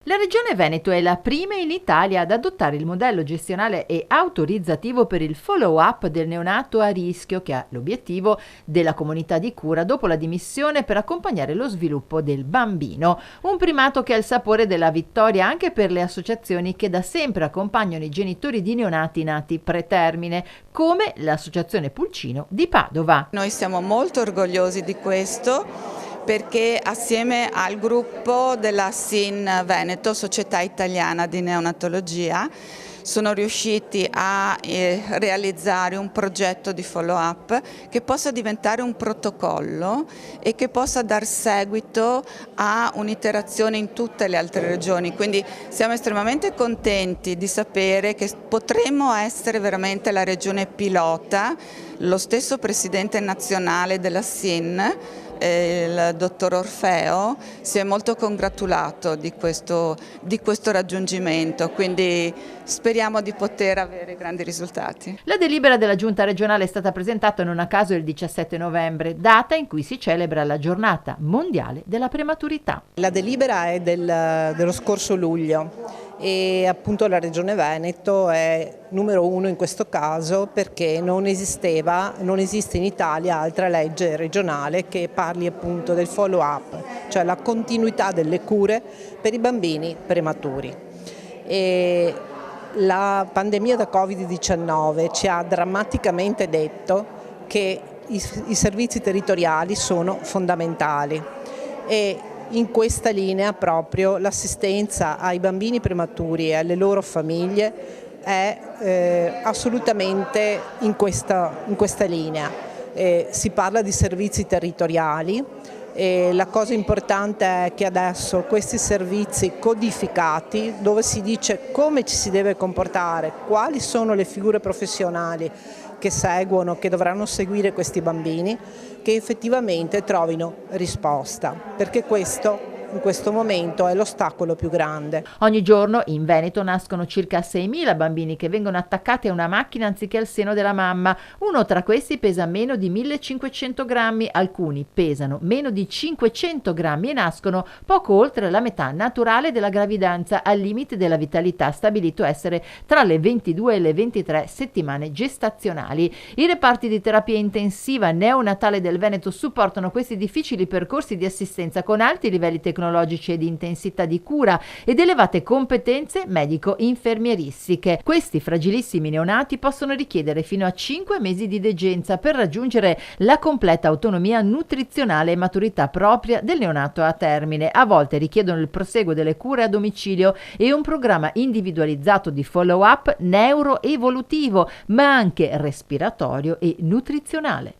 La Regione Veneto è la prima in Italia ad adottare il modello gestionale e autorizzativo per il follow-up del neonato a rischio, che ha l'obiettivo della comunità di cura dopo la dimissione per accompagnare lo sviluppo del bambino. Un primato che ha il sapore della vittoria anche per le associazioni che da sempre accompagnano i genitori di neonati nati pretermine, come l'Associazione Pulcino di Padova. Noi siamo molto orgogliosi di questo, perché assieme al gruppo della SIN Veneto, Società Italiana di Neonatologia, sono riusciti a realizzare un progetto di follow-up che possa diventare un protocollo e che possa dar seguito a un'iterazione in tutte le altre regioni. Quindi siamo estremamente contenti di sapere che potremo essere veramente la regione pilota. Lo stesso presidente nazionale della SIN, il dottor Orfeo, si è molto congratulato di questo raggiungimento, quindi speriamo di poter avere grandi risultati. La delibera della Giunta regionale è stata presentata non a caso il 17 novembre, data in cui si celebra la giornata mondiale della prematurità. La delibera è dello scorso luglio e appunto la Regione Veneto è numero uno in questo caso, perché non esiste in Italia altra legge regionale che parli appunto del follow up, cioè la continuità delle cure per i bambini prematuri. E la pandemia da Covid-19 ci ha drammaticamente detto che i servizi territoriali sono fondamentali e in questa linea proprio l'assistenza ai bambini prematuri e alle loro famiglie è assolutamente in questa linea. Si parla di servizi territoriali e la cosa importante è che adesso questi servizi codificati, dove si dice come ci si deve comportare, quali sono le figure professionali che seguono, che dovranno seguire questi bambini, che effettivamente trovino risposta, perché questo in questo momento è l'ostacolo più grande. Ogni giorno in Veneto nascono circa 6.000 bambini che vengono attaccati a una macchina anziché al seno della mamma. Uno tra questi pesa meno di 1.500 grammi, alcuni pesano meno di 500 grammi e nascono poco oltre la metà naturale della gravidanza, al limite della vitalità stabilito essere tra le 22 e le 23 settimane gestazionali. I reparti di terapia intensiva neonatale del Veneto supportano questi difficili percorsi di assistenza con alti livelli tecnologici e di intensità di cura ed elevate competenze medico-infermieristiche. Questi fragilissimi neonati possono richiedere fino a 5 mesi di degenza per raggiungere la completa autonomia nutrizionale e maturità propria del neonato a termine. A volte richiedono il proseguo delle cure a domicilio e un programma individualizzato di follow-up neuroevolutivo, ma anche respiratorio e nutrizionale.